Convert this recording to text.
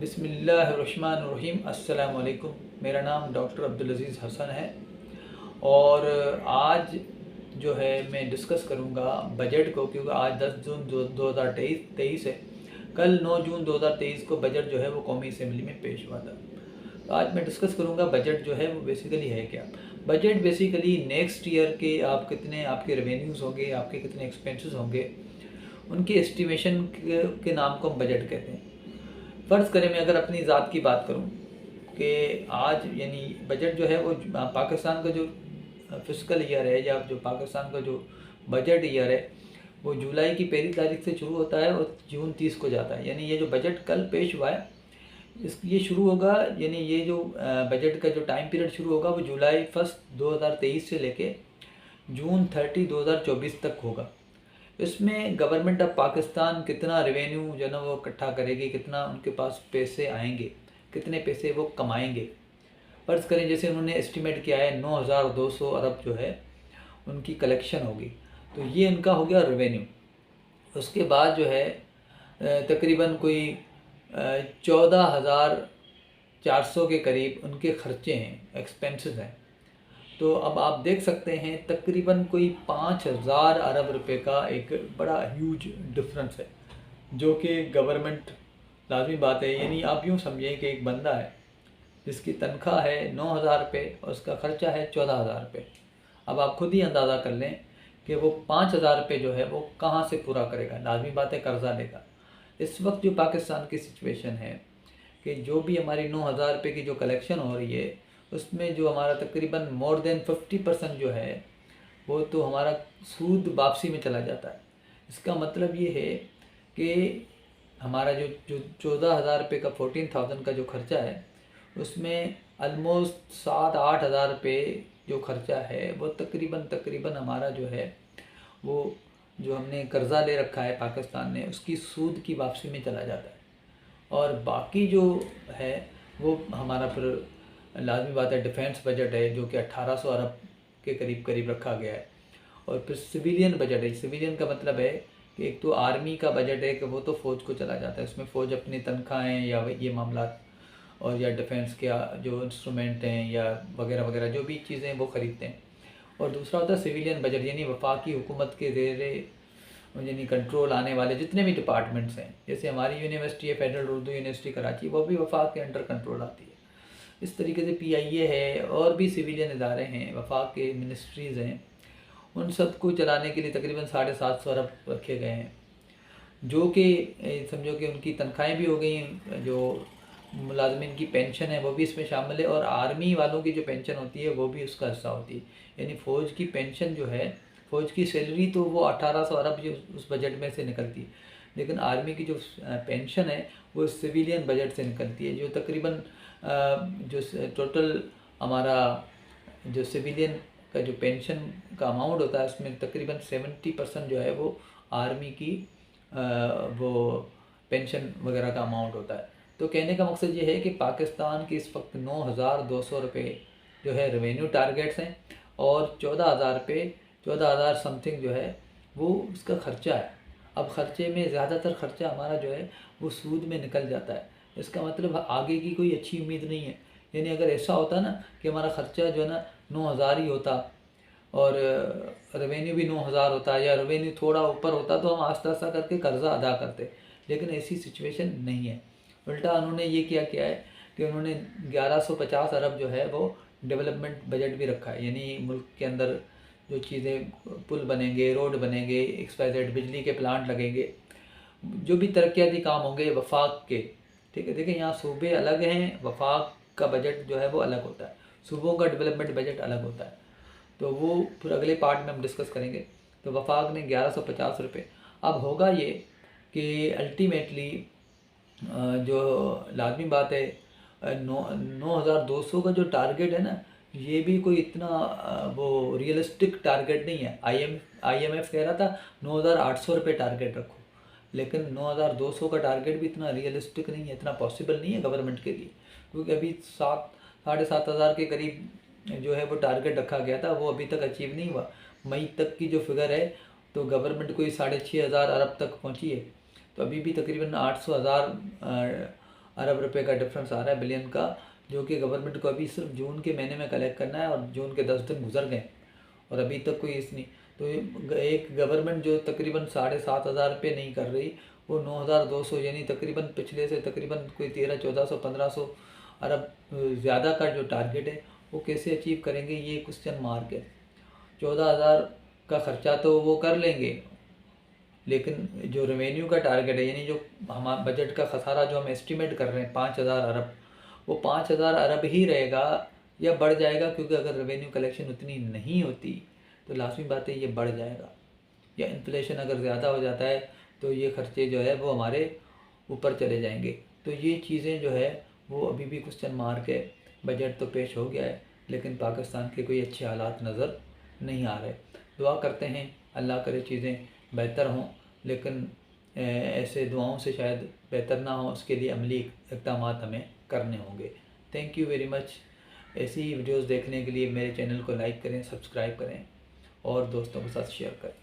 बिस्मिल्लाहिर्रहमानिर्रहीम। अस्सलाम वालेकुम। मेरा नाम डॉक्टर अब्दुल अज़ीज़ हसन है और आज जो है मैं डिस्कस करूँगा बजट को, क्योंकि आज 10 जून 2023 है। कल 9 जून 2023 को बजट जो है वो कौमी असम्बली में पेश हुआ था। तो आज मैं डिस्कस करूँगा बजट जो है वो बेसिकली है क्या। बजट बेसिकली नेक्स्ट ईयर के आपके रेवेन्यूज़ होंगे, आपके कितने एक्सपेंसेस होंगे, उनके एस्टिमेशन के नाम को हम बजट कहते हैं। फ़र्ज़ करें मैं अगर अपनी ज़ात की बात करूं कि आज यानी बजट जो है वो पाकिस्तान का जो फिस्कल ईयर है या जो पाकिस्तान का जो बजट ईयर है वो जुलाई की पहली तारीख से शुरू होता है और जून 30 को जाता है। यानी ये जो बजट कल पेश हुआ है ये शुरू होगा, यानी ये जो बजट का जो टाइम पीरियड शुरू होगा वो जुलाई 1 2023 से लेके जून 30 2024 तक होगा। इसमें गवर्नमेंट ऑफ पाकिस्तान कितना रेवेन्यू जो है ना वो इकट्ठा करेगी, कितना उनके पास पैसे आएंगे, कितने पैसे वो कमाएंगे। फ़र्ज़ करें जैसे उन्होंने एस्टिमेट किया है 9200 अरब जो है उनकी कलेक्शन होगी, तो ये इनका हो गया रेवेन्यू। उसके बाद जो है तकरीबन कोई 14,400 के करीब उनके खर्चे हैं, एक्सपेंसेस हैं। तो अब आप देख सकते हैं तकरीबन कोई 5,000 अरब रुपए का एक बड़ा ह्यूज डिफरेंस है, जो कि गवर्नमेंट लाजमी बात है। यानी आप यूँ समझें कि एक बंदा है जिसकी तनख्वाह है 9,000 रुपये और उसका ख़र्चा है 14,000 रुपये। अब आप खुद ही अंदाज़ा कर लें कि वो 5,000 रुपये जो है वो कहाँ से पूरा करेगा। लाजमी बात है कर्ज़ा लेगा। इस वक्त जो पाकिस्तान की सिचुएशन है कि जो भी हमारी 9,000 रुपये की जो कलेक्शन हो रही है उसमें जो हमारा तकरीबन मोर देन 50% जो है वो तो हमारा सूद वापसी में चला जाता है। इसका मतलब ये है कि हमारा जो जो 14,000 रुपये का 14,000 का जो खर्चा है उसमें ऑलमोस्ट 7-8 हज़ार रुपये जो खर्चा है वो तकरीबन हमारा जो है वो जो हमने कर्ज़ा ले रखा है पाकिस्तान ने उसकी सूद की वापसी में चला जाता है। और बाकी जो है वो हमारा फिर लाजमी बात है डिफेंस बजट है जो कि 1800 अरब के करीब रखा गया है। और फिर सिविलियन बजट है। सिविलियन का मतलब है कि एक तो आर्मी का बजट है कि वो तो फ़ौज को चला जाता है, उसमें फ़ौज अपनी तनख्वाहें या ये मामला और या डिफेंस के जो इंस्ट्रूमेंट हैं या वगैरह वगैरह जो भी चीज़ें हैं वो ख़रीदते हैं। और दूसरा होता है सिविलियन बजट, यानी वफाकी हुकूमत के ज़ेरे यानी कंट्रोल आने वाले जितने भी डिपार्टमेंट्स हैं। जैसे हमारी यूनिवर्सिटी है फेडरल उर्दू यूनिवर्सिटी कराची, वो भी वफाक के अंडर कंट्रोल आती है। इस तरीके से PIA है और भी सिविलियन इदारे हैं, वफाक के मिनिस्ट्रीज़ हैं, उन सब को चलाने के लिए तकरीबन 750 अरब रखे गए हैं, जो कि समझो कि उनकी तनख्वाहें भी हो गई हैं, जो मुलाजमिन की पेंशन है वो भी इसमें शामिल है, और आर्मी वालों की जो पेंशन होती है वो भी उसका हिस्सा होती है। यानी फ़ौज की पेंशन जो है, फ़ौज की सैलरी तो वो 1800 अरब जो उस बजट में से निकलती है, लेकिन आर्मी की जो पेंशन है वो सिविलियन बजट से निकलती है, जो तकरीबन जो टोटल हमारा जो सिविलियन का जो पेंशन का अमाउंट होता है उसमें तकरीबन 70% जो है वो आर्मी की वो पेंशन वगैरह का अमाउंट होता है। तो कहने का मकसद ये है कि पाकिस्तान की इस वक्त 9,200 रुपये जो है रेवेन्यू टारगेट्स हैं और 14,000 रुपये 14,000 समथिंग जो है वो उसका ख़र्चा है। अब ख़र्चे में ज़्यादातर ख़र्चा हमारा जो है वो सूद में निकल जाता है। इसका मतलब आगे की कोई अच्छी उम्मीद नहीं है। यानी अगर ऐसा होता ना कि हमारा ख़र्चा जो है ना 9,000 ही होता और रेवेन्यू भी 9,000 होता या रेवेन्यू थोड़ा ऊपर होता तो हम आस्ता आस्ता करके कर्ज़ा अदा करते, लेकिन ऐसी सिचुएशन नहीं है। उल्टा उन्होंने ये किया है कि उन्होंने 1150 अरब जो है वो डेवलपमेंट बजट भी रखा है। यानी मुल्क के अंदर जो चीज़ें पुल बनेंगे, रोड बनेंगे, XYZ बिजली के प्लांट लगेंगे, जो भी तरक्याती काम होंगे वफाक के, ठीक है। देखिए यहाँ सूबे अलग हैं, वफाक का बजट जो है वो अलग होता है, सूबों का डेवलपमेंट बजट अलग होता है। तो वो फिर अगले पार्ट में हम डिस्कस करेंगे। तो वफाक ने 1150 रुपये। अब होगा ये कि अल्टीमेटली जो लाजमी बात है 9,200 का जो टारगेट है ना, ये भी कोई इतना वो रियलिस्टिक टारगेट नहीं है। IMF कह रहा था 9,800 रुपये टारगेट रखो, लेकिन 9,200 का टारगेट भी इतना रियलिस्टिक नहीं है, इतना पॉसिबल नहीं है गवर्नमेंट के लिए, क्योंकि अभी 7,500 के करीब जो है वो टारगेट रखा गया था, वो अभी तक अचीव नहीं हुआ। मई तक की जो फिगर है तो गवर्नमेंट कोई 6,500 अरब तक पहुंची है, तो अभी भी तकरीबन 800,000 अरब रुपए का डिफरेंस आ रहा है बिलियन का, जो कि गवर्नमेंट को अभी सिर्फ जून के महीने में कलेक्ट करना है, और जून के 10 दिन गुजर गए और अभी तक कोई इस नहीं। तो एक गवर्नमेंट जो तकरीबन 7,500 रुपये नहीं कर रही, वो 9,200 यानी तकरीबन पिछले से तकरीबन कोई 1300-1400-1500 अरब ज़्यादा का जो टारगेट है वो कैसे अचीव करेंगे, ये क्वेश्चन मार्क है। 14,000 का खर्चा तो वो कर लेंगे, लेकिन जो रेवेन्यू का टारगेट है यानी जो हमारा बजट का खसारा जो हम एस्टिमेट कर रहे हैं 5,000 अरब, वो 5,000 अरब ही रहेगा या बढ़ जाएगा, क्योंकि अगर रेवेन्यू कलेक्शन उतनी नहीं होती तो लाजमी बात है ये बढ़ जाएगा, या इन्फ्लेशन अगर ज़्यादा हो जाता है तो ये खर्चे जो है वो हमारे ऊपर चले जाएंगे। तो ये चीज़ें जो है वो अभी भी क्वेश्चन मार्क है। बजट तो पेश हो गया है लेकिन पाकिस्तान के कोई अच्छे हालात नज़र नहीं आ रहे। दुआ करते हैं अल्लाह करे चीज़ें बेहतर हों, लेकिन ऐसे दुआओं से शायद बेहतर ना हो, उसके लिए अमली इक़दाम हमें करने होंगे। Thank you very much. ऐसी ही वीडियोज़ देखने के लिए मेरे चैनल को लाइक करें, सब्सक्राइब करें और दोस्तों के साथ शेयर करें।